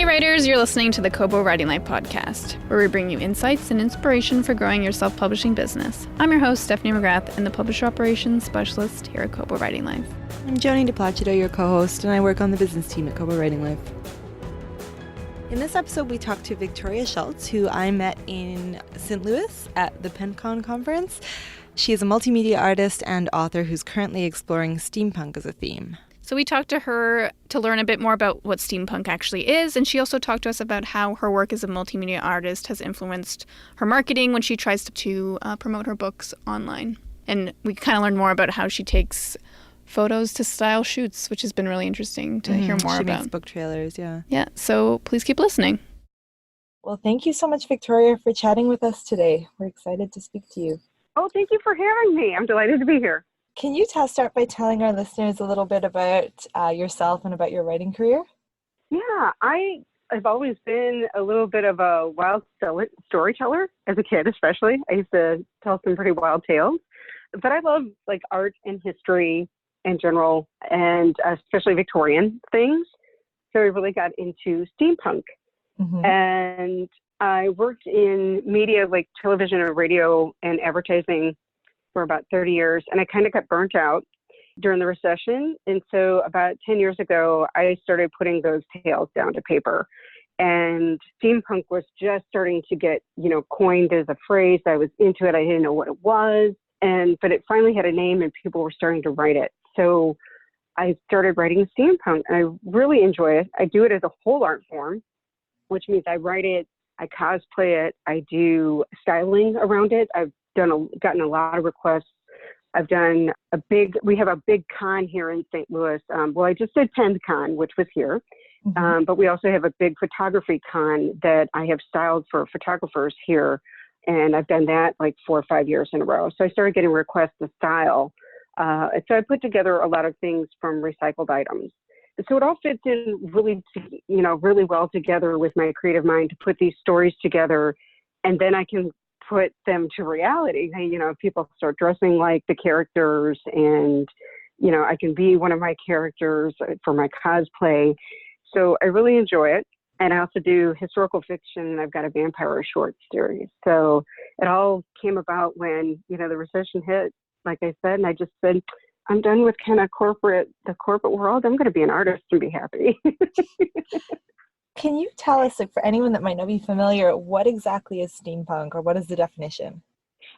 Hey writers, you're listening to the Kobo Writing Life podcast, where we bring you insights and inspiration for growing your self-publishing business. I'm your host, Stephanie McGrath, and the Publisher Operations Specialist here at Kobo Writing Life. I'm Joni DePlacido, your co-host, and I work on the business team at Kobo Writing Life. In this episode, we talked to Victoria Szulc, who I met in St. Louis at the PenCon conference. She is a multimedia artist and author who's currently exploring steampunk as a theme. So we talked to her to learn a bit more about what steampunk actually is, and she also talked to us about how her work as a multimedia artist has influenced her marketing when she tries to promote her books online. And we kind of learned more about how she takes photos to style shoots, which has been really interesting to hear more about. She makes book trailers, yeah. Yeah, so please keep listening. Well, thank you so much, Victoria, for chatting with us today. We're excited to speak to you. Oh, thank you for having me. I'm delighted to be here. Can you start by telling our listeners a little bit about yourself and about your writing career? Yeah, I've always been a little bit of a wild storyteller as a kid, especially. I used to tell some pretty wild tales. But I love like art and history in general, and especially Victorian things. So I really got into steampunk. Mm-hmm. And I worked in media like television and radio and advertising for about 30 years, and I kind of got burnt out during the recession. And so about 10 years ago, I started putting those tales down to paper. And steampunk was just starting to get, coined as a phrase. I was into it. I didn't know what it was. But it finally had a name and people were starting to write it. So I started writing steampunk, and I really enjoy it. I do it as a whole art form, which means I write it, I cosplay it, I do styling around it. I've gotten a lot of requests. We have a big con here in St. Louis. I just did PenCon, which was here. Mm-hmm. But we also have a big photography con that I have styled for photographers here. And I've done that like 4 or 5 years in a row. So I started getting requests to style. So I put together a lot of things from recycled items. So it all fits in really well together with my creative mind to put these stories together. And then I can put them to reality. People start dressing like the characters, and, I can be one of my characters for my cosplay. So I really enjoy it. And I also do historical fiction, and I've got a vampire short series. So it all came about when, the recession hit, like I said, and I just said, I'm done with kind of the corporate world. I'm going to be an artist and be happy. Can you tell us, for anyone that might not be familiar, what exactly is steampunk, or what is the definition?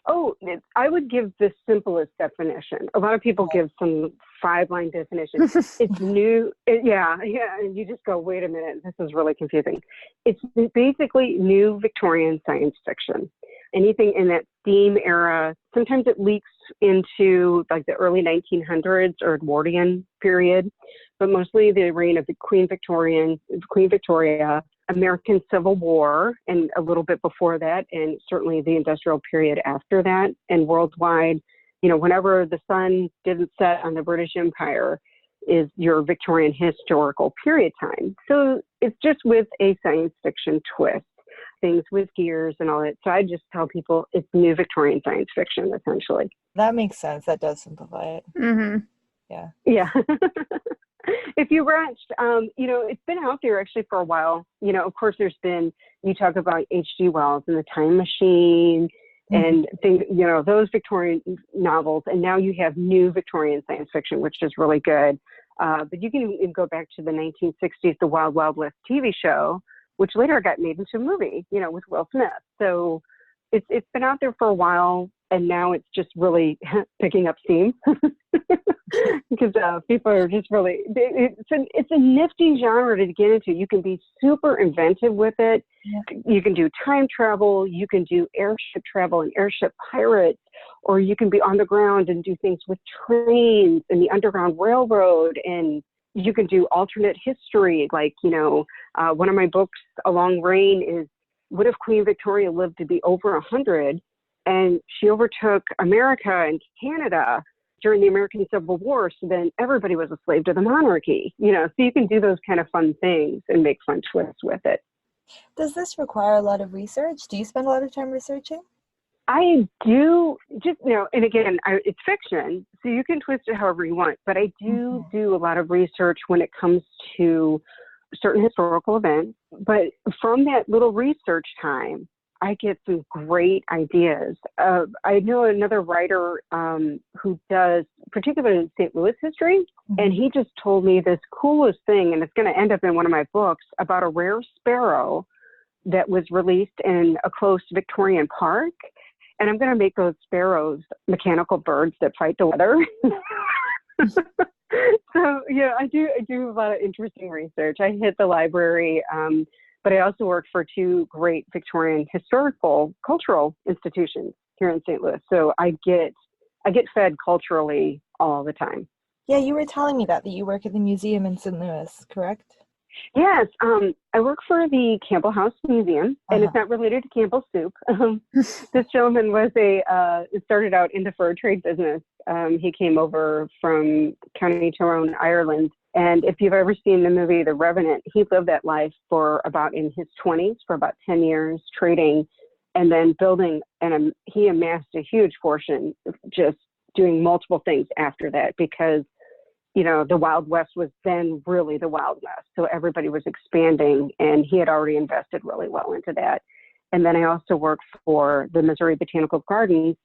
I would give the simplest definition. A lot of people give some 5-line definition. It's new. And you just go, wait a minute, this is really confusing. It's basically new Victorian science fiction. Anything in that steam era. Sometimes it leaks into like the early 1900s or Edwardian period, but mostly the reign of the Queen Victoria, American Civil War, and a little bit before that, and certainly the industrial period after that, and worldwide, whenever the sun didn't set on the British Empire is your Victorian historical period time. So it's just with a science fiction twist, things with gears and all that. So I just tell people it's new Victorian science fiction, essentially. That makes sense. That does simplify it. Mm-hmm. Yeah. Yeah. If you watched, it's been out there actually for a while. Of course, you talk about H.G. Wells and the Time Machine and things, those Victorian novels. And now you have new Victorian science fiction, which is really good. But you can even go back to the 1960s, the Wild Wild West TV show, which later got made into a movie, with Will Smith. So it's been out there for a while, and now it's just really picking up steam because people are just really, it's a nifty genre to get into. You can be super inventive with it. Yeah. You can do time travel. You can do airship travel and airship pirates, or you can be on the ground and do things with trains and the Underground Railroad, and you can do alternate history. Like, one of my books, A Long Reign, is what if Queen Victoria lived to be over 100 and she overtook America and Canada during the American Civil War, so then everybody was a slave to the monarchy, so you can do those kind of fun things and make fun twists with it. Does this require a lot of research? Do you spend a lot of time researching? I do, and again, it's fiction, so you can twist it however you want, but I do a lot of research when it comes to certain historical events. But from that little research time, I get some great ideas. I know another writer who does particularly St. Louis history, and he just told me this coolest thing, and it's going to end up in one of my books, about a rare sparrow that was released in a closed Victorian park. And I'm going to make those sparrows mechanical birds that fight the weather. So, yeah, I do a lot of interesting research. I hit the library, but I also work for two great Victorian historical cultural institutions here in St. Louis. So I get fed culturally all the time. Yeah, you were telling me that you work at the museum in St. Louis, correct? Yes, I work for the Campbell House Museum, and it's not related to Campbell's soup. This gentleman was started out in the fur trade business. He came over from County Tyrone, Ireland. And if you've ever seen the movie The Revenant, he lived that life for about in his 20s, for about 10 years, trading and then building. And he amassed a huge fortune just doing multiple things after that, because you know, the Wild West was then really the Wild West. So everybody was expanding, and he had already invested really well into that. And then I also worked for the Missouri Botanical Gardens,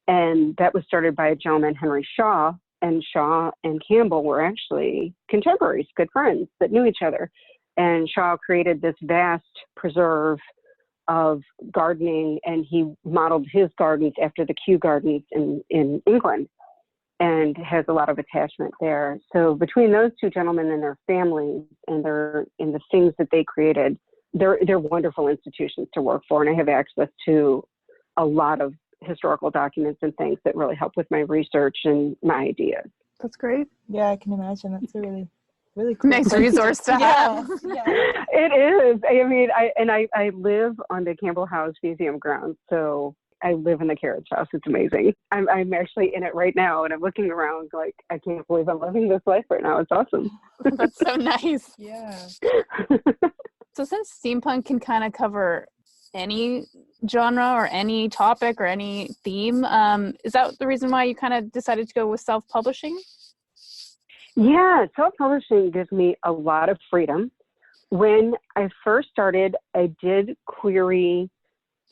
and that was started by a gentleman, Henry Shaw. And Shaw and Campbell were actually contemporaries, good friends that knew each other. And Shaw created this vast preserve of gardening, and he modeled his gardens after the Kew Gardens in England, and has a lot of attachment there. So between those two gentlemen and their families and the things that they created, they're wonderful institutions to work for. And I have access to a lot of historical documents and things that really help with my research and my ideas. That's great. Yeah, I can imagine. That's a really, really cool Nice resource to have. Yeah. It is. I mean, I live on the Campbell House Museum grounds, so I live in the carriage house. It's amazing. I'm actually in it right now, and I'm looking around like, I can't believe I'm living this life right now. It's awesome. That's so nice. Yeah. So since steampunk can kind of cover any genre or any topic or any theme, is that the reason why you kind of decided to go with self-publishing? Yeah, self-publishing gives me a lot of freedom. When I first started, I did query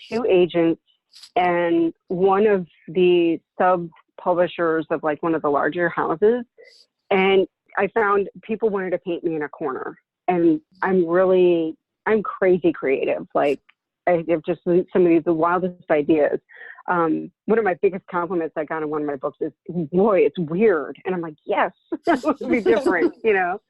two agents and one of the sub-publishers of like one of the larger houses, and I found people wanted to paint me in a corner. And I'm crazy creative. Like, I have just some of the wildest ideas. One of my biggest compliments I got in one of my books is, boy, it's weird. And I'm like, yes, that would be different, you know?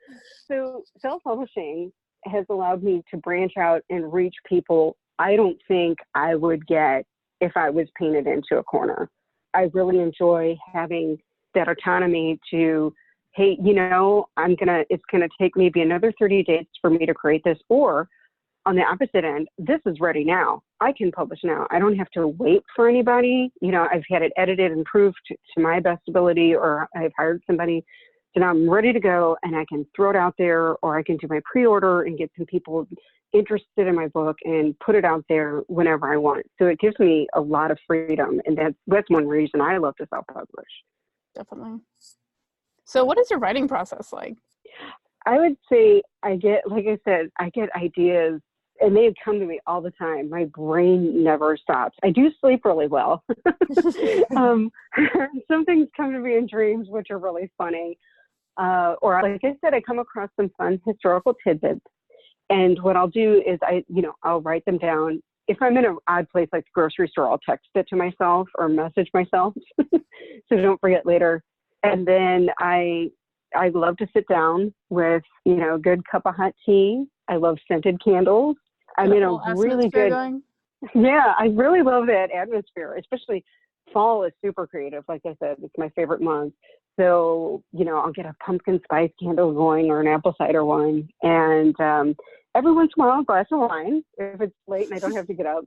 So self-publishing has allowed me to branch out and reach people I don't think I would get if I was painted into a corner. I really enjoy having that autonomy to, hey, you know, it's gonna take maybe another 30 days for me to create this, or on the opposite end, this is ready now. I can publish now. I don't have to wait for anybody. You know, I've had it edited and proofed to my best ability, or I've hired somebody. So now I'm ready to go, and I can throw it out there, or I can do my pre-order and get some people interested in my book and put it out there whenever I want. So it gives me a lot of freedom, and that's one reason I love to self-publish. Definitely. So what is your writing process like? I would say I get ideas, and they come to me all the time. My brain never stops. I do sleep really well. Some things come to me in dreams, which are really funny. Or like I said, I come across some fun historical tidbits. And what I'll do is I'll write them down. If I'm in an odd place like the grocery store, I'll text it to myself or message myself so don't forget later. And then I love to sit down with, a good cup of hot tea. I love scented candles. I'm in a really good, yeah, I really love that atmosphere, especially fall is super creative. Like I said, it's my favorite month. So, I'll get a pumpkin spice candle going or an apple cider one. And every once in a while, a glass of wine if it's late and I don't have to get up.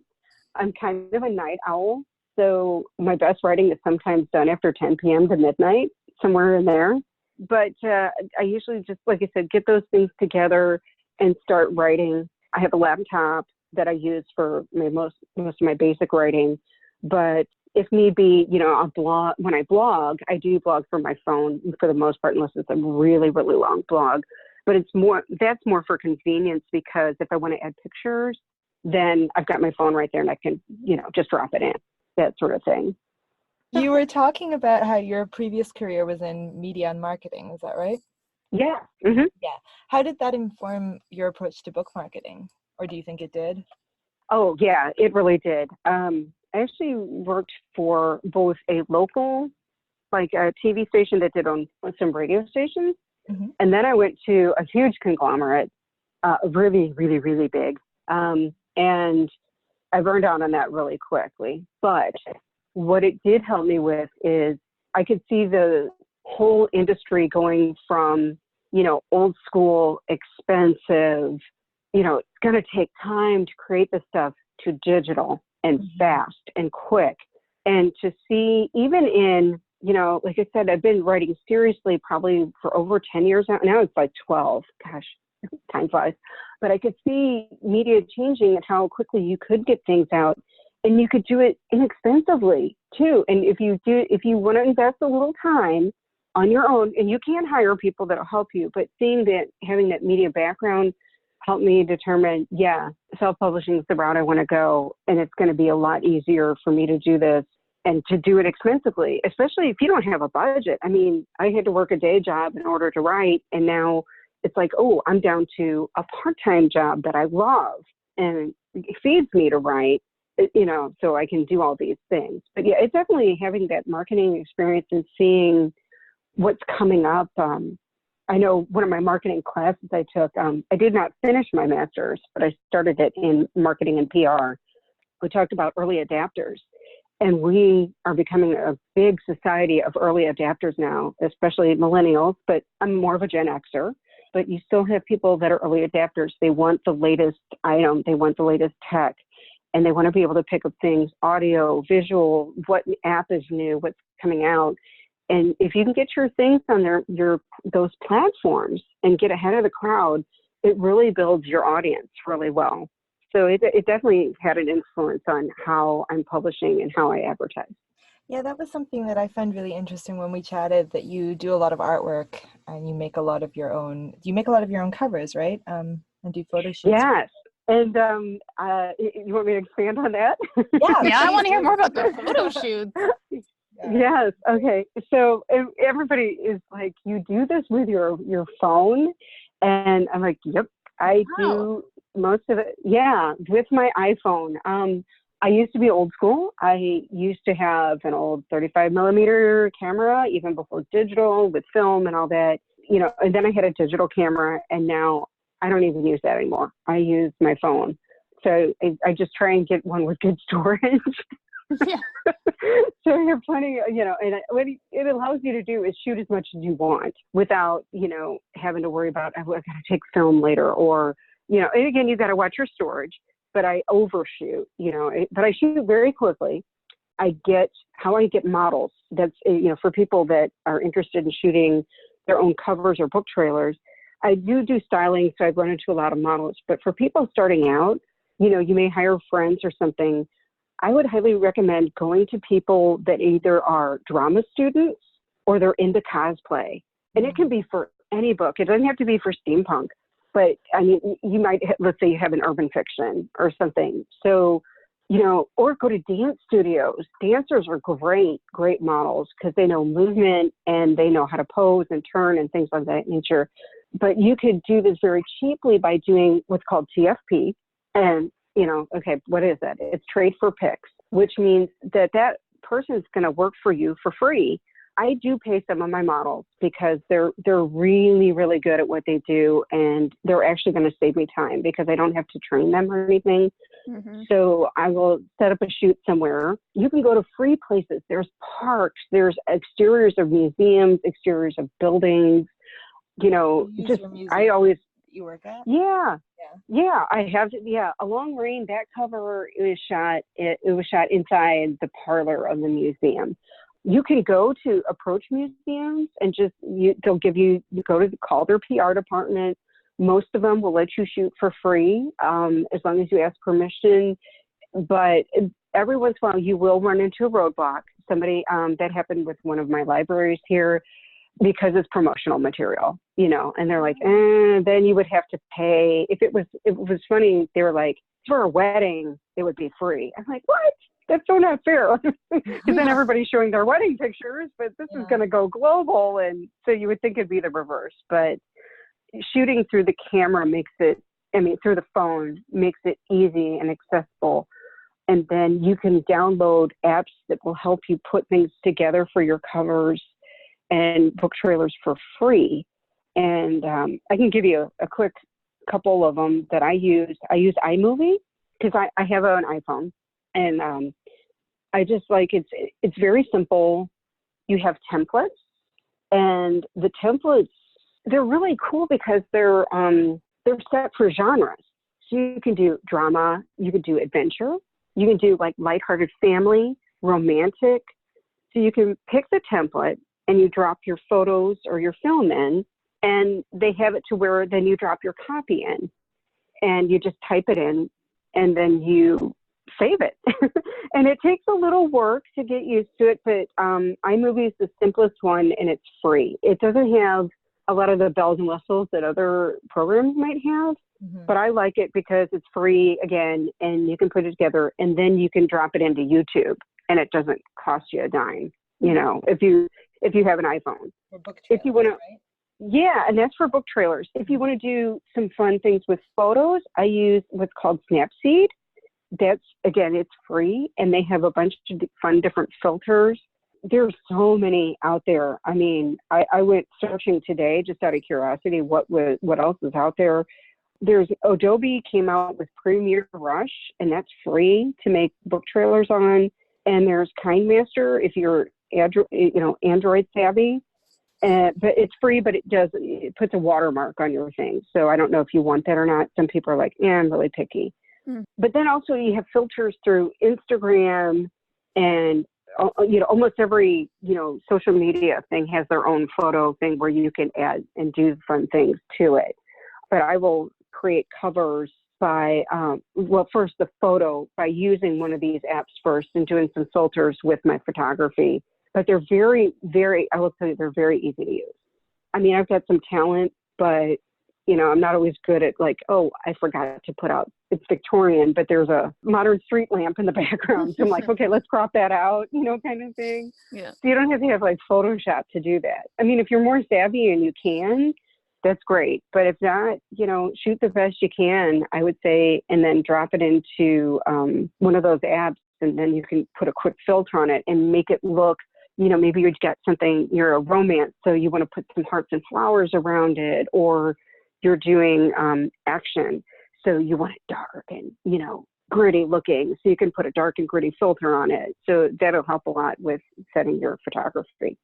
I'm kind of a night owl. So my best writing is sometimes done after 10 p.m. to midnight, somewhere in there. But I usually just, like I said, get those things together and start writing. I have a laptop that I use for most of my basic writing. But if need be, I'll blog. When I blog, I do blog from my phone for the most part, unless it's a really, really long blog. but that's more for convenience, because if I want to add pictures, then I've got my phone right there and I can, just drop it in, that sort of thing. You were talking about how your previous career was in media and marketing. Is that right? Yeah. Mm-hmm. Yeah. How did that inform your approach to book marketing? Or do you think it did? Oh, yeah, it really did. I actually worked for both a local, like a TV station that did on some radio stations. Mm-hmm. And then I went to a huge conglomerate, really, really, really big. And I burned out on that really quickly. But what it did help me with is I could see the whole industry going from, old school, expensive, it's going to take time to create this stuff, to digital and fast and quick. And to see, even in, like I said, I've been writing seriously probably for over 10 years now. Now it's like 12. Gosh, time flies. But I could see media changing and how quickly you could get things out. And you could do it inexpensively too. And if you want to invest a little time on your own, and you can hire people that'll help you, but seeing that, having that media background helped me determine, self-publishing is the route I want to go. And it's going to be a lot easier for me to do this and to do it expensively, especially if you don't have a budget. I mean, I had to work a day job in order to write. And now it's like, oh, I'm down to a part-time job that I love and it feeds me to write. So I can do all these things. But yeah, it's definitely having that marketing experience and seeing what's coming up. I know one of my marketing classes I took, I did not finish my master's, but I started it in marketing and PR. We talked about early adapters, and we are becoming a big society of early adapters now, especially millennials, but I'm more of a Gen Xer. But you still have people that are early adapters. They want the latest item. They want the latest tech. And they want to be able to pick up things, audio, visual, what app is new, what's coming out. And if you can get your things on those platforms and get ahead of the crowd, it really builds your audience really well. So it definitely had an influence on how I'm publishing and how I advertise. Yeah, that was something that I found really interesting when we chatted, that you do a lot of artwork and you make a lot of your own covers, right? And do photo shoots. Yes. And you want me to expand on that? Yeah, I want to hear more about the photo shoots. Yes. Okay. So everybody is like, you do this with your phone? And I'm like, yep, I do most of it. Yeah, with my iPhone. I used to be old school. I used to have an old 35 millimeter camera, even before digital, with film and all that, and then I had a digital camera, and now I don't even use that anymore. I use my phone. So I just try and get one with good storage. Yeah. So you're plenty, and what it allows you to do is shoot as much as you want without, having to worry about, I've got to take film later, or, and again, you've got to watch your storage, but I overshoot, but I shoot very quickly. I get models. That's, for people that are interested in shooting their own covers or book trailers. I do styling, so I've run into a lot of models. But for people starting out, you may hire friends or something. I would highly recommend going to people that either are drama students or they're into cosplay. And it can be for any book. It doesn't have to be for steampunk. But, I mean, you might, let's say you have an urban fiction or something. So, or go to dance studios. Dancers are great models because they know movement and they know how to pose and turn and things of that nature. But you could do this very cheaply by doing what's called TFP. And, okay, what is that? It's trade for pics, which means that person's going to work for you for free. I do pay some of my models because they're really, really good at what they do, and they're actually going to save me time because I don't have to train them or anything. Mm-hmm. So I will set up a shoot somewhere. You can go to free places. There's parks. There's exteriors of museums, exteriors of buildings. I always. You work at? Yeah, I have. Yeah, a Long Rain. That cover was shot. It was shot inside the parlor of the museum. You can go to approach museums and they'll give you call their PR department. Most of them will let you shoot for free as long as you ask permission. But every once in a while, you will run into a roadblock. Somebody that happened with one of my libraries here. because it's promotional material, and they're like, then you would have to pay. It was funny. They were like, for a wedding, it would be free. I'm like, what? That's so not fair. Because then everybody's showing their wedding pictures, but this is going to go global. And so you would think it'd be the reverse, but shooting through the camera through the phone makes it easy and accessible. And then you can download apps that will help you put things together for your covers and book trailers for free. And I can give you a quick couple of them that I use. I use iMovie because I have an iPhone, and I just like it's very simple. You have templates, and the templates, they're really cool because they're set for genres. So you can do drama, you can do adventure, you can do like lighthearted family, romantic. So you can pick the template and you drop your photos or your film in, and they have it to where then you drop your copy in and you just type it in and then you save it. And it takes a little work to get used to it, but iMovie is the simplest one and it's free. It doesn't have a lot of the bells and whistles that other programs might have, but I like it because it's free again, and you can put it together and then you can drop it into YouTube and it doesn't cost you a dime, if you have an iPhone. For book trailers, if you want to, right? yeah, and that's for book trailers. If you want to do some fun things with photos, I use what's called Snapseed. That's, again, it's free, and they have a bunch of fun different filters. There's so many out there. I mean, I went searching today just out of curiosity what else is out there. There's Adobe came out with Premiere Rush, and that's free to make book trailers on. And there's KindMaster if you're Android savvy. But it's free, but it puts a watermark on your thing. So I don't know if you want that or not. Some people are like, I'm really picky. But then also you have filters through Instagram, and almost every social media thing has their own photo thing where you can add and do fun things to it. But I will create covers by first the photo by using one of these apps first and doing some filters with my photography. But they're very, very, I will tell you, they're very easy to use. I mean, I've got some talent, but I'm not always good at like, I forgot to put out, it's Victorian, but there's a modern street lamp in the background. So I'm like, okay, let's crop that out, kind of thing. Yeah. So you don't have to have like Photoshop to do that. I mean, if you're more savvy and you can, that's great. But if not, shoot the best you can, I would say, and then drop it into one of those apps, and then you can put a quick filter on it and make it look, maybe you've got something, you're a romance, so you want to put some hearts and flowers around it, or you're doing action, so you want it dark and, gritty looking, so you can put a dark and gritty filter on it. So that'll help a lot with setting your photography.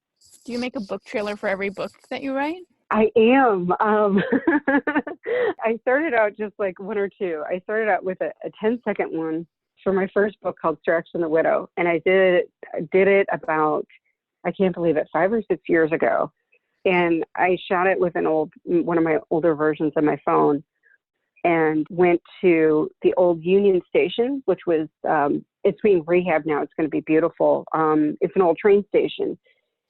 Do you make a book trailer for every book that you write? I am. I started out just like one or two. I started out with a 10-second one for my first book called Strax and the Widow. And I did it about, I can't believe it, 5 or 6 years ago. And I shot it with one of my older versions of my phone, and went to the old Union Station, which was, it's being rehabbed now. It's going to be beautiful. It's an old train station.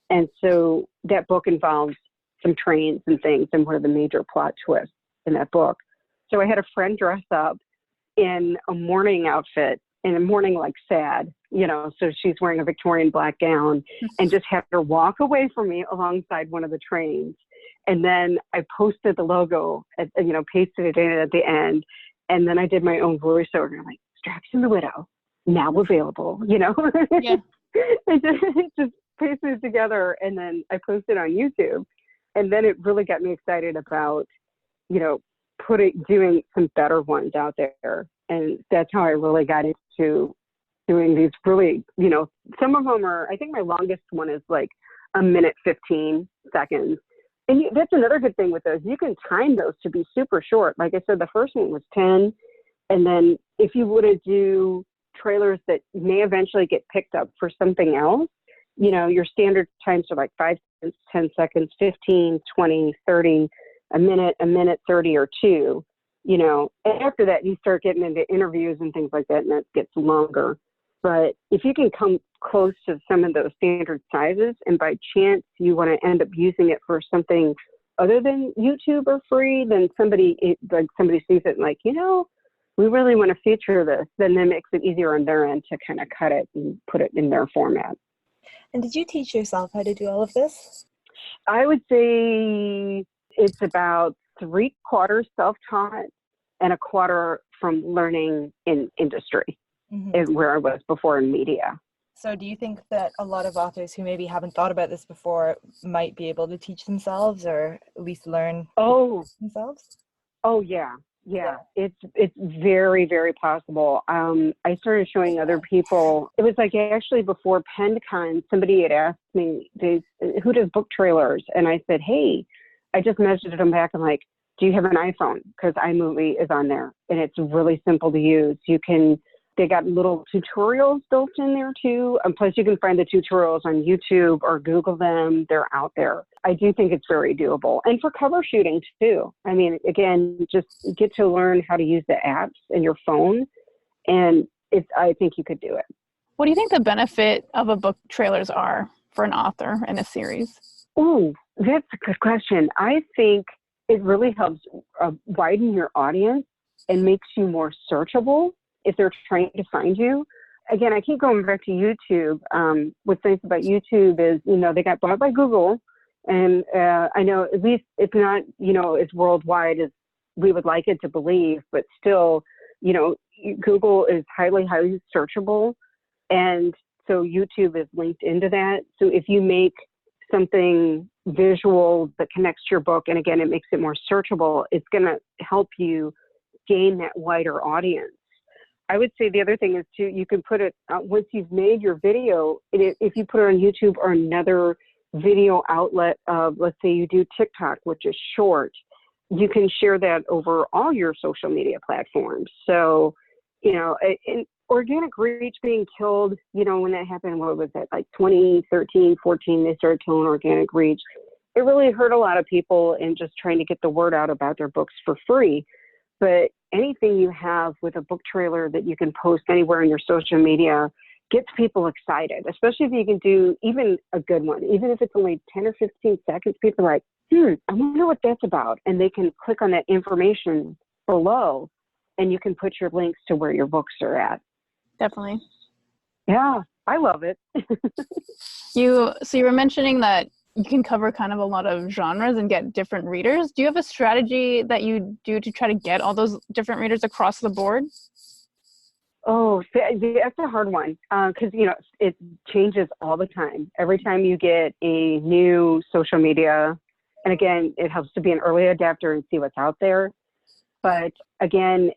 And so that book involves some trains and things, and one of the major plot twists in that book. So I had a friend dress up in a mourning outfit, in a mourning like sad, so she's wearing a Victorian black gown, and just had her walk away from me alongside one of the trains. And then I posted the logo, pasted it in at the end. And then I did my own voiceover. I'm like, Strax and the Widow, now available, Yeah. It just pasted it together. And then I posted on YouTube. And then it really got me excited about, doing some better ones out there. And that's how I really got into doing these really, some of them are, I think my longest one is like 1:15. And that's another good thing with those. You can time those to be super short. Like I said, the first one was 10. And then if you want to do trailers that may eventually get picked up for something else, your standard times are like 5 seconds, 10 seconds, 15, 20, 30, a minute 30 or 2, and after that you start getting into interviews and things like that, and that gets longer. But if you can come close to some of those standard sizes, and by chance you want to end up using it for something other than YouTube or free, then somebody sees it and like, we really want to feature this, then that makes it easier on their end to kind of cut it and put it in their format. And did you teach yourself how to do all of this? I would say it's about 3/4 self-taught and 1/4 from learning in industry, where I was before in media. So do you think that a lot of authors who maybe haven't thought about this before might be able to teach themselves, or at least learn themselves? Oh, yeah. Yeah, it's very, very possible. I started showing other people. It was like actually before PennCon, somebody had asked me, who does book trailers? And I said, hey, I just messaged them back. I'm like, do you have an iPhone? Because iMovie is on there, and it's really simple to use. They got little tutorials built in there too. Plus you can find the tutorials on YouTube or Google them. They're out there. I do think it's very doable. And for cover shooting too. I mean, again, just get to learn how to use the apps in your phone. And I think you could do it. What do you think the benefit of a book trailers are for an author in a series? Oh, that's a good question. I think it really helps widen your audience and makes you more searchable if they're trying to find you. Again, I keep going back to YouTube. What's nice about YouTube is, they got bought by Google. And I know at least it's not, as worldwide as we would like it to believe, but still, Google is highly, highly searchable. And so YouTube is linked into that. So if you make something visual that connects to your book, and again, it makes it more searchable, it's going to help you gain that wider audience. I would say the other thing is too, you can put it, once you've made your video, if you put it on YouTube or another video outlet of, let's say you do TikTok, which is short, you can share that over all your social media platforms. So, and organic reach being killed, when that happened, what was that, like 2013, 14, they started killing organic reach. It really hurt a lot of people in just trying to get the word out about their books for free. But anything you have with a book trailer that you can post anywhere in your social media gets people excited, especially if you can do even a good one. Even if it's only 10 or 15 seconds, people are like, I wonder what that's about. And they can click on that information below, and you can put your links to where your books are at. Definitely. Yeah, I love it. So you were mentioning that you can cover kind of a lot of genres and get different readers. Do you have a strategy that you do to try to get all those different readers across the board? Oh, that's a hard one because, it changes all the time. Every time you get a new social media, and again, it helps to be an early adapter and see what's out there. But again,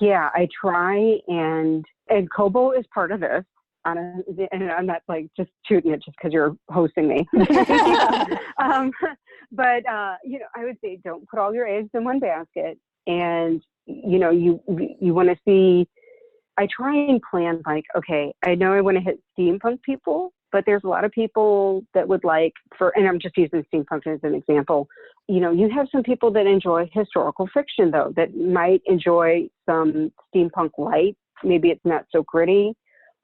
yeah, I try, and Kobo is part of this. And I'm not like just shooting it just because you're hosting me. But I would say don't put all your eggs in one basket. And, you want to see, I try and plan like, okay, I know I want to hit steampunk people, but there's a lot of people that would like and I'm just using steampunk as an example. You have some people that enjoy historical fiction though, that might enjoy some steampunk light. Maybe it's not so gritty.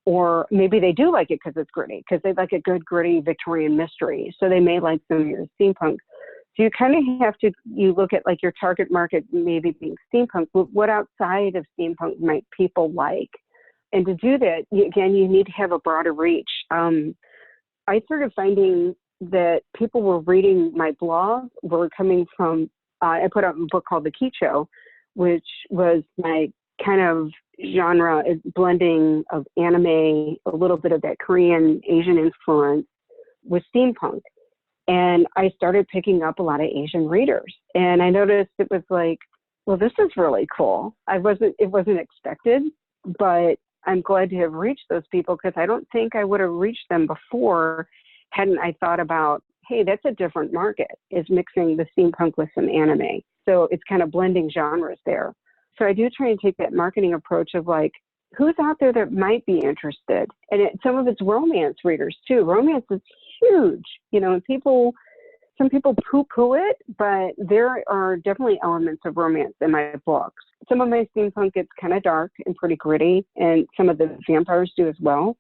Or maybe they do like it because it's gritty, because they like a good gritty Victorian mystery. So they may like some of your steampunk. So you kind of have to, you look at like your target market maybe being steampunk, but what outside of steampunk might people like? And to do that, you need to have a broader reach. I started finding that people were reading my blog, were coming from, I put out a book called The Key Show, which was my kind of genre is blending of anime, a little bit of that Korean Asian influence with steampunk. And I started picking up a lot of Asian readers. And I noticed it was like, well, this is really cool. It wasn't expected, but I'm glad to have reached those people because I don't think I would have reached them before hadn't I thought about, hey, that's a different market, is mixing the steampunk with some anime. So it's kind of blending genres there. So I do try and take that marketing approach of like, who's out there that might be interested? And some of it's romance readers too. Romance is huge, and people some people poo-poo it, but there are definitely elements of romance in my books. Some of my steampunk gets kind of dark and pretty gritty, and some of the vampires do as well.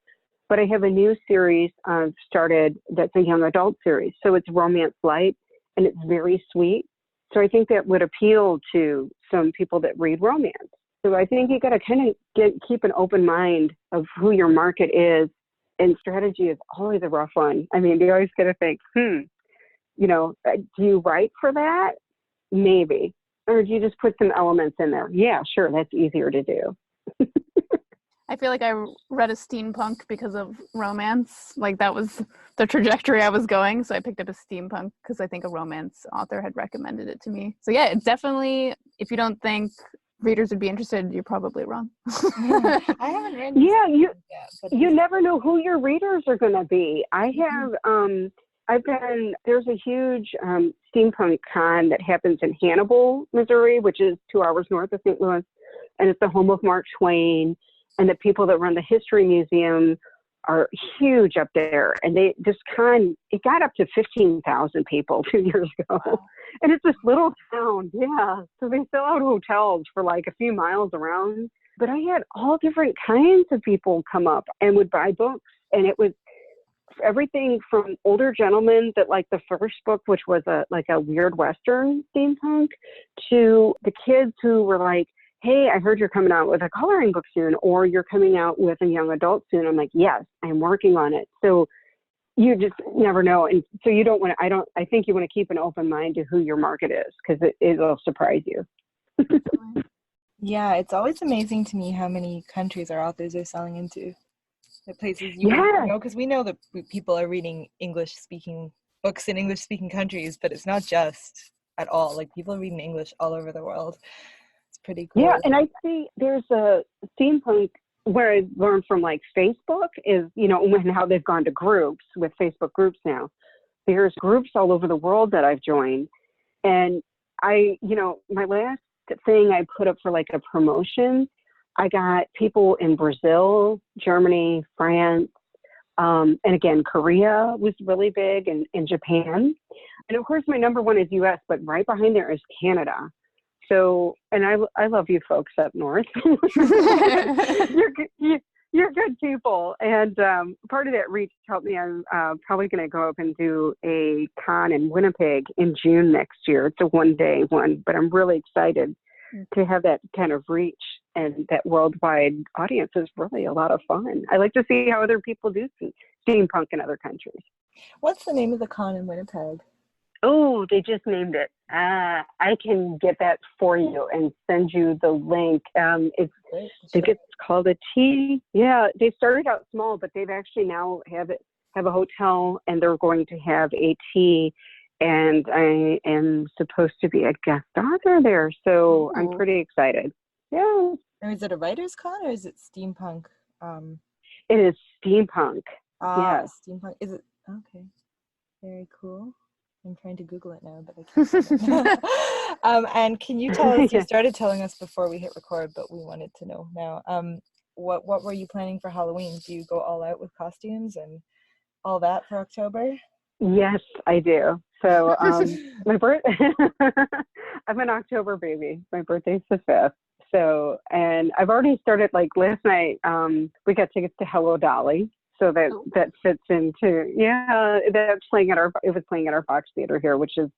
But I have a new series I've started that's a young adult series. So it's romance light, and it's very sweet. So I think that would appeal to some people that read romance. So I think you got to kind of keep an open mind of who your market is, and strategy is always a rough one. I mean, you always got to think, do you write for that? Maybe. Or do you just put some elements in there? Yeah, sure, that's easier to do. I feel like I read a steampunk because of romance. Like that was the trajectory I was going. So I picked up a steampunk because I think a romance author had recommended it to me. So yeah, it definitely, if you don't think readers would be interested, you're probably wrong. I haven't read you never know who your readers are going to be. I have, there's a huge steampunk con that happens in Hannibal, Missouri, which is 2 hours north of St. Louis. And it's the home of Mark Twain. And the people that run the History Museum are huge up there. And it got up to 15,000 people 2 years ago. Wow. And it's this little town. Yeah. So they sell out hotels for like a few miles around. But I had all different kinds of people come up and would buy books. And it was everything from older gentlemen that like the first book, which was a weird Western steampunk, to the kids who were like, hey, I heard you're coming out with a coloring book soon, or you're coming out with a young adult soon. I'm like, yes, I'm working on it. So you just never know. And so you don't want to, I think you want to keep an open mind to who your market is, because it'll surprise you. Yeah, it's always amazing to me how many countries our authors are selling into. The places you wouldn't know, because we know that people are reading English-speaking books in English-speaking countries, but it's not just at all. Like people are reading English all over the world. Pretty cool. Yeah, and I see there's a steampunk where I learned from like Facebook is, and how they've gone to groups with Facebook groups now. There's groups all over the world that I've joined. And my last thing I put up for like a promotion, I got people in Brazil, Germany, France, and again, Korea was really big, and Japan. And of course, my number one is US, but right behind there is Canada. So, and I love you folks up north. You're good people. And part of that reach helped me. I'm probably going to go up and do a con in Winnipeg in June next year. It's a one-day one, but I'm really excited to have that kind of reach, and that worldwide audience is really a lot of fun. I like to see how other people do steampunk in other countries. What's the name of the con in Winnipeg? Oh, they just named it. I can get that for you and send you the link. I think it's called a tea. Yeah, they started out small, but they've actually now have a hotel, and they're going to have a tea. And I am supposed to be a guest author there, so I'm pretty excited. Yeah. And is it a writer's con or is it steampunk? It is steampunk. Yeah, steampunk. Is it? Okay, very cool. I'm trying to Google it now, but I can't find it. And can you tell us, you started telling us before we hit record, but we wanted to know now, what were you planning for Halloween? Do you go all out with costumes and all that for October? Yes, I do. So my I'm an October baby. My birthday's the 5th. So, and I've already started, like last night, we got tickets to Hello Dolly. So that fits into, it was playing at our Fox Theater here, which is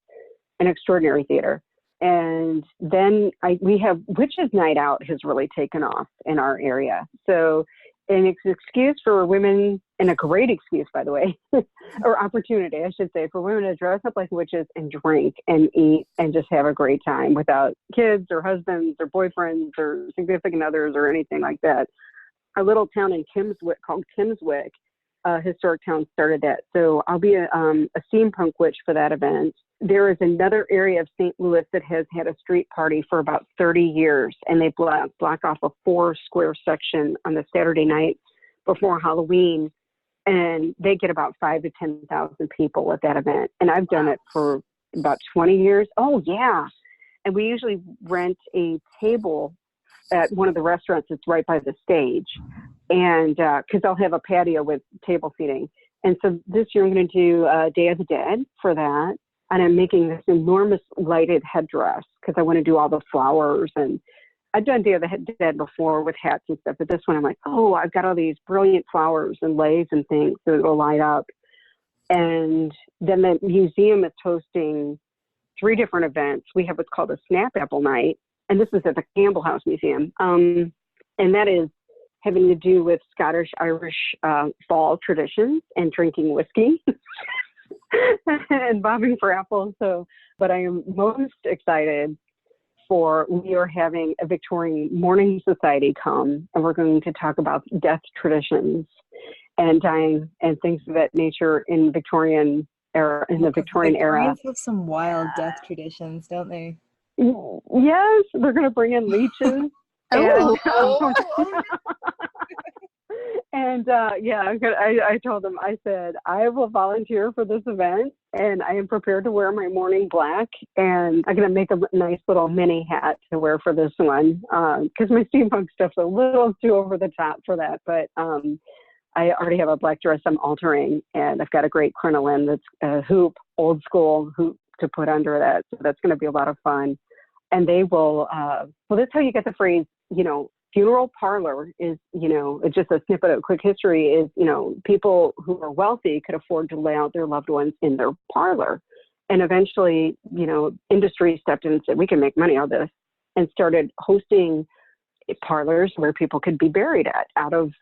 an extraordinary theater. And then we have Witches Night Out has really taken off in our area. So an excuse for women, and a great excuse, by the way, or opportunity, I should say, for women to dress up like witches and drink and eat and just have a great time without kids or husbands or boyfriends or significant others or anything like that. A little town in Kimmswick called Kimmswick, historic town, started that. So I'll be a steampunk witch for that event. There is another area of St. Louis that has had a street party for about 30 years, and they block off a 4-square section on the Saturday night before Halloween, and they get about 5,000 to 10,000 people at that event. And I've done it for about 20 years. Oh yeah, and we usually rent a table at one of the restaurants that's right by the stage, and because I'll have a patio with table seating. And so this year I'm going to do Day of the Dead for that. and I'm making this enormous lighted headdress because I want to do all the flowers. And I've done Day of the Dead before with hats and stuff, but this one I'm like, oh, I've got all these brilliant flowers and leis and things that will light up. And then the museum is hosting 3 different events. We have what's called a Snap Apple Night, and this is at the Campbell House Museum. And that is having to do with Scottish-Irish fall traditions and drinking whiskey and bobbing for apples. But I am most excited we are having a Victorian Mourning Society come, and we're going to talk about death traditions and dying and things of that nature in Victorian era, in the Victorian era. Victorians have some wild death traditions, don't they? Yes, they're going to bring in leeches. And I told them, I said, I will volunteer for this event, and I am prepared to wear my mourning black, and I'm going to make a nice little mini hat to wear for this one, because my steampunk stuff's a little too over the top for that, but I already have a black dress I'm altering, and I've got a great crinoline that's a hoop, old school hoop to put under that, so that's going to be a lot of fun. And they will, that's how you get the phrase, funeral parlor is, just a snippet of quick history is, people who are wealthy could afford to lay out their loved ones in their parlor. And eventually, industry stepped in and said, we can make money on this, and started hosting parlors where people could be buried out of,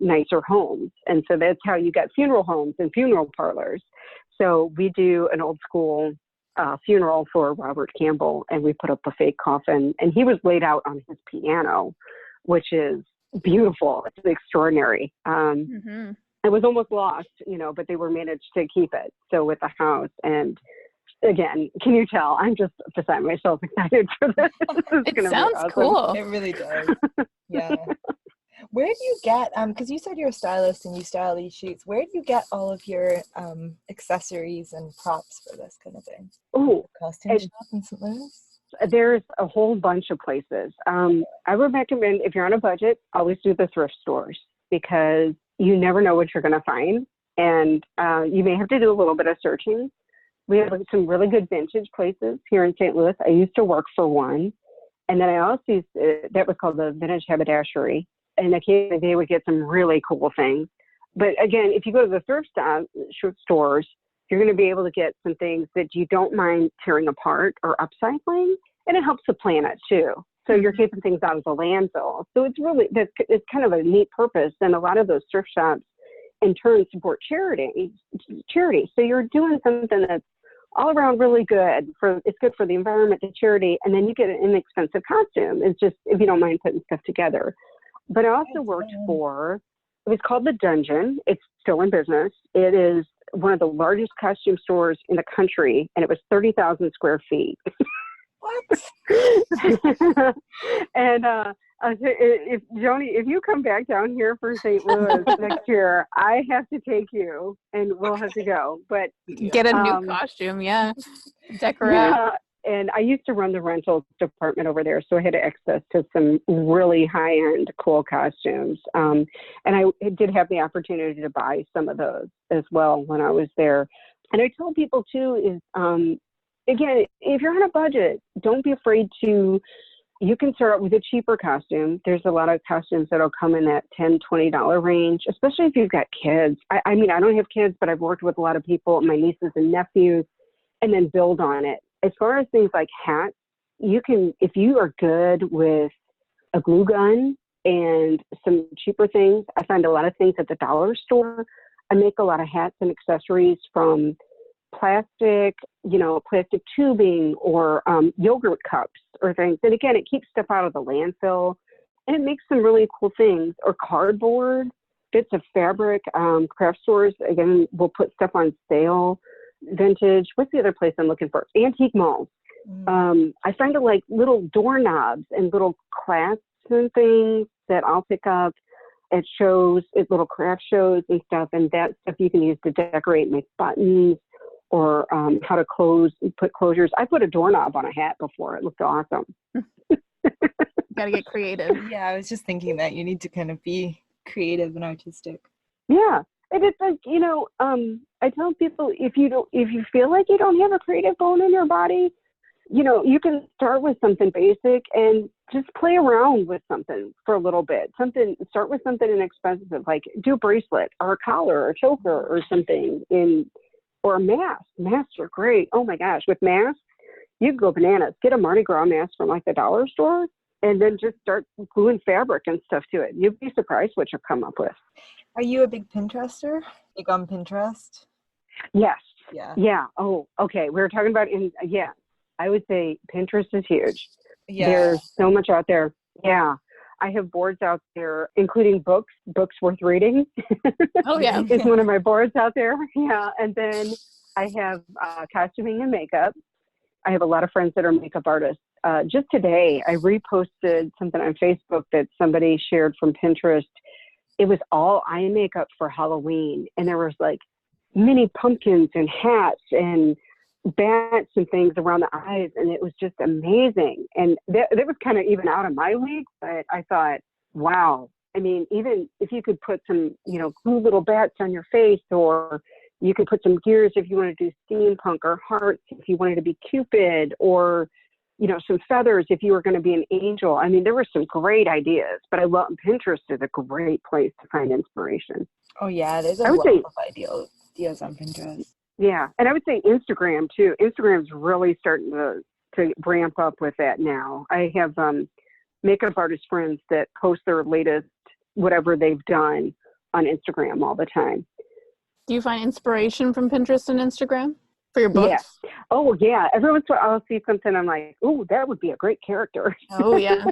nicer homes. And so that's how you got funeral homes and funeral parlors. So we do an old school funeral for Robert Campbell, and we put up a fake coffin, and he was laid out on his piano, which is beautiful. It's extraordinary. It was almost lost, but they were managed to keep it. So with the house, and again, can you tell? I'm just beside myself excited for this. It sounds awesome. Cool. It really does. Yeah. Where do you get, because you said you're a stylist and you style these shoots, where do you get all of your accessories and props for this kind of thing? Oh, costume shop in St. Louis? There's a whole bunch of places. I would recommend, if you're on a budget, always do the thrift stores, because you never know what you're going to find. And you may have to do a little bit of searching. We have some really good vintage places here in St. Louis. I used to work for one. And then I also used, that was called the Vintage Haberdashery. And occasionally they would get some really cool things. But again, if you go to the thrift stores, you're going to be able to get some things that you don't mind tearing apart or upcycling, and it helps the planet too. So you're keeping things out of the landfill. So it's kind of a neat purpose. And a lot of those thrift shops in turn support charity. So you're doing something that's all around really good. It's good for the environment, the charity, and then you get an inexpensive costume. It's just, if you don't mind putting stuff together. But I also worked it was called The Dungeon. It's still in business. It is one of the largest costume stores in the country, and it was 30,000 square feet. What? And if Joni, if you come back down here for St. Louis next year, I have to take you, and we'll have to go. But get a new costume, decorate. Yeah. And I used to run the rental department over there, so I had access to some really high-end, cool costumes. And I did have the opportunity to buy some of those as well when I was there. And I tell people, too, is, again, if you're on a budget, don't be afraid to, you can start out with a cheaper costume. There's a lot of costumes that'll come in that $10, $20 range, especially if you've got kids. I mean, I don't have kids, but I've worked with a lot of people, my nieces and nephews, and then build on it. As far as things like hats, you can, if you are good with a glue gun and some cheaper things, I find a lot of things at the dollar store. I make a lot of hats and accessories from plastic tubing or yogurt cups or things. And again, it keeps stuff out of the landfill, and it makes some really cool things. Or cardboard, bits of fabric. Craft stores, again, will put stuff on sale. Vintage. What's the other place I'm looking for? Antique malls. I find it like little doorknobs and little clasps and things that I'll pick up at shows, at little craft shows and stuff. And that stuff you can use to decorate, make buttons, or how to put closures. I put a doorknob on a hat before. It looked awesome. Got to get creative. Yeah, I was just thinking that you need to kind of be creative and artistic. Yeah. And it's like, I tell people, if you feel like you don't have a creative bone in your body, you can start with something basic and just play around with something for a little bit. Start with something inexpensive, like do a bracelet or a collar or a choker or something or a mask. Masks are great. Oh my gosh. With masks, you can go bananas. Get a Mardi Gras mask from like the dollar store and then just start gluing fabric and stuff to it. You'd be surprised what you'll come up with. Are you a big Pinterester? Like on Pinterest? Yes. Yeah. Yeah. Oh, okay. We were talking about I would say Pinterest is huge. Yeah. There's so much out there. Yeah. I have boards out there, including books worth reading. Oh, yeah. Is one of my boards out there. Yeah. And then I have costuming and makeup. I have a lot of friends that are makeup artists. Just today, I reposted something on Facebook that somebody shared from Pinterest. It was all eye makeup for Halloween. And there was like mini pumpkins and hats and bats and things around the eyes, and it was just amazing. And that was kind of even out of my league, but I thought, wow. I mean, even if you could put some, glue little bats on your face, or you could put some gears if you want to do steampunk, or hearts if you wanted to be Cupid, or some feathers if you were going to be an angel. I mean, there were some great ideas, but I love Pinterest is a great place to find inspiration. Oh yeah, there's a lot of ideas on Pinterest. Yeah, and I would say Instagram too. Instagram's really starting to ramp up with that now. I have makeup artist friends that post their latest whatever they've done on Instagram all the time. Do you find inspiration from Pinterest and Instagram for your books? Yeah. Oh yeah. Every once in a while I'll see something, I'm like, oh, that would be a great character. Oh yeah.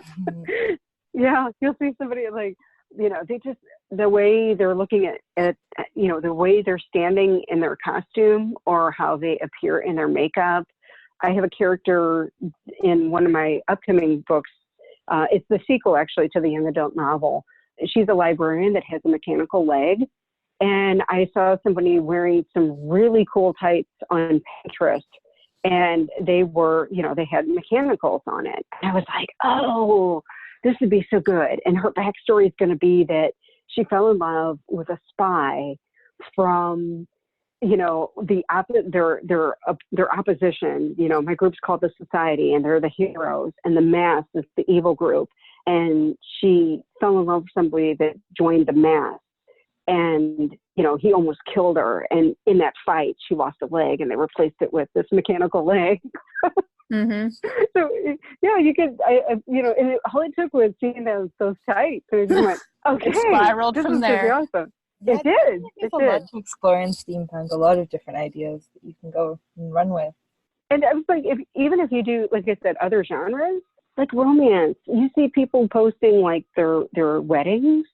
Yeah, you'll see somebody like, they just, the way they're looking at the way they're standing in their costume or how they appear in their makeup. I have a character in one of my upcoming books. It's the sequel actually to the young adult novel. She's a librarian that has a mechanical leg. And I saw somebody wearing some really cool tights on Pinterest, and they were, they had mechanicals on it. And I was like, oh, this would be so good. And her backstory is going to be that she fell in love with a spy from, their opposition. My group's called the Society, and they're the heroes, and the Mass is the evil group. And she fell in love with somebody that joined the Mass. And, he almost killed her. And in that fight, she lost a leg, and they replaced it with this mechanical leg. Mm-hmm. So, yeah, you could, and all it took was seeing those tights. So it just went, okay. It spiraled from there. Awesome. Yeah, it did. There's a lot to explore in steampunk, a lot of different ideas that you can go and run with. And I was like, even if you do, like I said, other genres, like romance, you see people posting like their weddings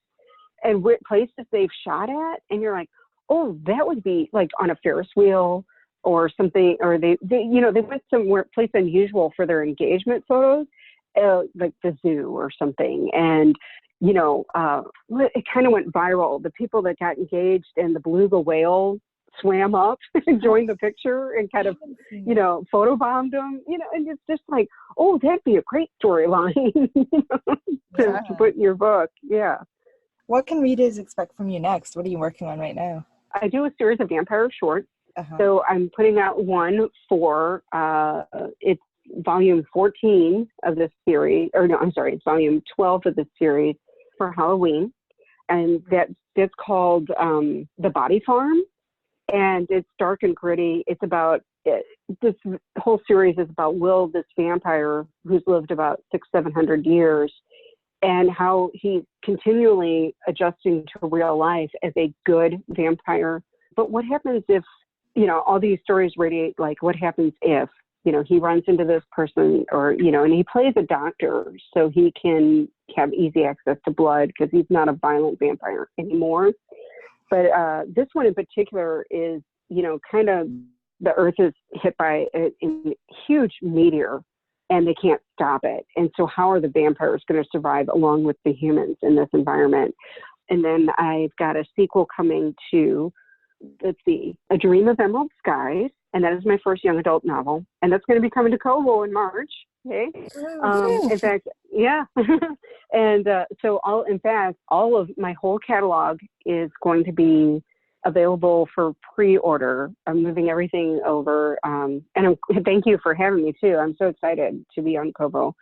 and places they've shot at, and you're like, oh, that would be like on a Ferris wheel or something, or they went somewhere place unusual for their engagement photos, like the zoo or something, and it kind of went viral. The people that got engaged and the beluga whale swam up and joined the picture and kind of, photobombed them, and it's just like, oh, that'd be a great storyline to put in your book. Yeah. What can readers expect from you next? What are you working on right now? I do a series of vampire shorts. Uh-huh. So I'm putting out one for, it's volume 14 of this series, it's volume 12 of this series for Halloween. And that's called The Body Farm. And it's dark and gritty. It's about, this whole series is about Will, this vampire who's lived about 600-700 years, and how he's continually adjusting to real life as a good vampire. But what happens if, all these stories radiate, like what happens if, he runs into this person, or, and he plays a doctor so he can have easy access to blood because he's not a violent vampire anymore. But this one in particular is, kind of the earth is hit by a huge meteor, and they can't stop it. And so how are the vampires going to survive along with the humans in this environment? And then I've got a sequel coming to, let's see, A Dream of Emerald Skies. And that is my first young adult novel. And that's going to be coming to Kobo in March. Okay. In fact, yeah. And so all of my whole catalog is going to be available for pre-order. I'm moving everything over. Thank you for having me too. I'm so excited to be on Kobo.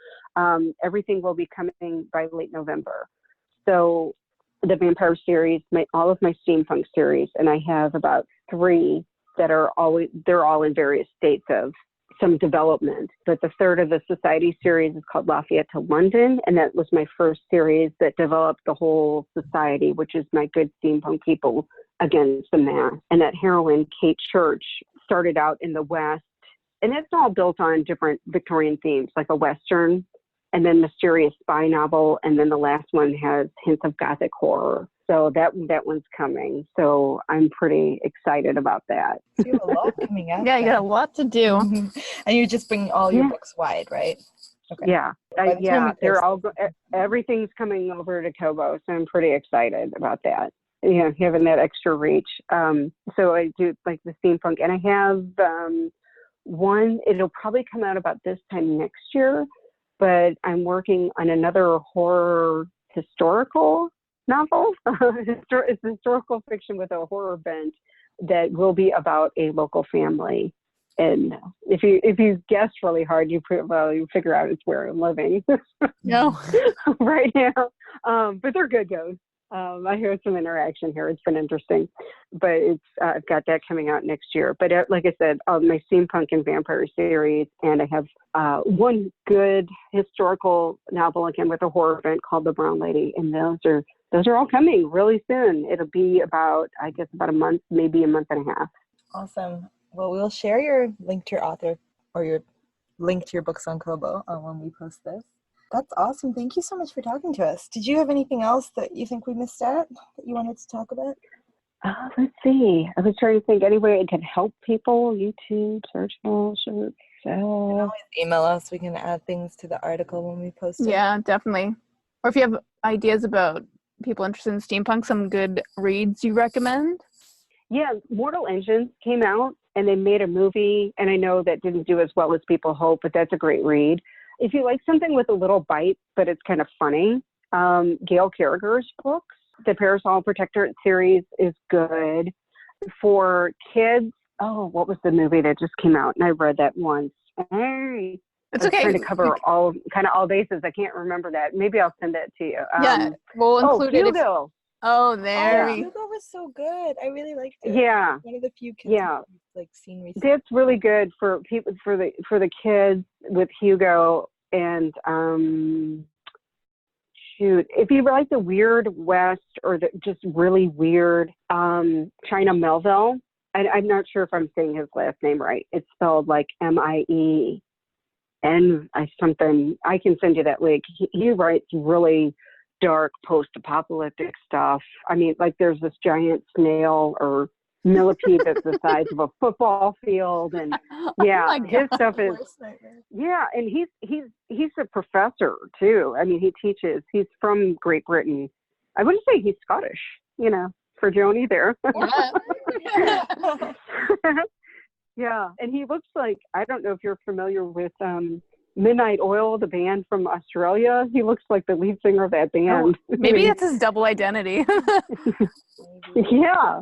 Everything will be coming by late November. So the Vampire series, all of my Steampunk series, and I have about 3 that they're all in various states of some development. But the third of the Society series is called Lafayette to London, and that was my first series that developed the whole society, which is my good steampunk people against the mass. And that heroine, Kate Church, started out in the West, and it's all built on different Victorian themes, like a Western, and then mysterious spy novel, and then the last one has hints of Gothic horror. So that one's coming. So I'm pretty excited about that. You have a lot coming up. Yeah, you got a lot to do. Mm-hmm. And you're just bringing all your books wide, right? Okay. Yeah. Everything's coming over to Kobo, so I'm pretty excited about that. Having that extra reach. So I do like the steampunk, and I have one. It'll probably come out about this time next year, but I'm working on another horror historical novel. It's historical fiction with a horror bent that will be about a local family. And if you guess really hard, you figure out it's where I'm living. No, right now. But they're good goes. I hear some interaction here. It's been interesting, but I've got that coming out next year. But like I said, my Steampunk and Vampire series, and I have one good historical novel again with a horror event called The Brown Lady, and those are all coming really soon. It'll be about a month, maybe a month and a half. Awesome. Well, we'll share your link to your author or your link to your books on Kobo when we post this. That's awesome. Thank you so much for talking to us. Did you have anything else that you think we missed out that you wanted to talk about? Let's see. I was trying to think any way it could help people. YouTube, search. You can always email us. We can add things to the article when we post it. Yeah, definitely. Or if you have ideas about people interested in steampunk, some good reads you recommend? Yeah, Mortal Engines came out, and they made a movie, and I know that didn't do as well as people hope, but that's a great read. If you like something with a little bite, but it's kind of funny, Gail Carriger's books, the Parasol Protectorate series is good. For kids, what was the movie that just came out? And I read that once. Hey, it's okay. I'm trying to cover all bases. I can't remember that. Maybe I'll send it to you. Yeah, we'll include it. Hugo. Hugo was so good. I really liked it. Yeah, one of the few kids seen recently. That's really good for people for the kids with Hugo. And if you like the Weird West or the just really weird China Melville, I'm not sure if I'm saying his last name right. It's spelled like Mien something. I can send you that link. He writes really dark post-apocalyptic stuff. I mean, like there's this giant snail or millipede that's the size of a football field, and his stuff is and he's a professor too. I mean, he teaches. He's from Great Britain. I wouldn't say he's Scottish, for Joni there. Yeah, and he looks like, I don't know if you're familiar with Midnight Oil, the band from Australia. He looks like the lead singer of that band. Maybe it's his double identity. Yeah.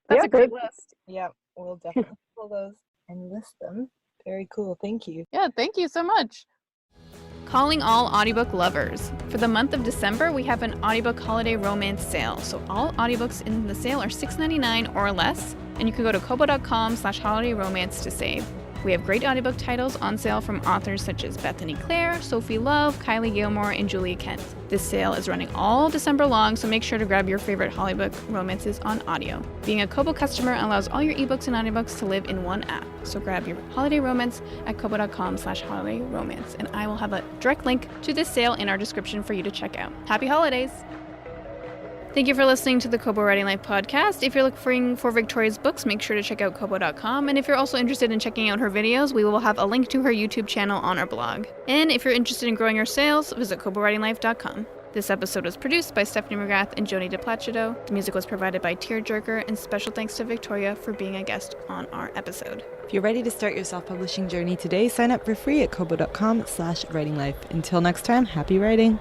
That's a great list. Yeah, we'll definitely pull those and list them. Very cool. Thank you. Yeah, thank you so much. Calling all audiobook lovers. For the month of December, we have an audiobook holiday romance sale. So all audiobooks in the sale are $6.99 or less, and you can go to kobo.com/holidayromance to save. We have great audiobook titles on sale from authors such as Bethany Clare, Sophie Love, Kylie Gilmore, and Julia Kent. This sale is running all December long, so make sure to grab your favorite audiobook romances on audio. Being a Kobo customer allows all your ebooks and audiobooks to live in one app. So grab your holiday romance at kobo.com/holidayromance, and I will have a direct link to this sale in our description for you to check out. Happy holidays! Thank you for listening to the Kobo Writing Life podcast. If you're looking for Victoria's books, make sure to check out kobo.com. And if you're also interested in checking out her videos, we will have a link to her YouTube channel on our blog. And if you're interested in growing your sales, visit kobowritinglife.com. This episode was produced by Stephanie McGrath and Joni DePlacido. The music was provided by Tearjerker, and special thanks to Victoria for being a guest on our episode. If you're ready to start your self-publishing journey today, sign up for free at kobo.com/writinglife. Until next time, happy writing.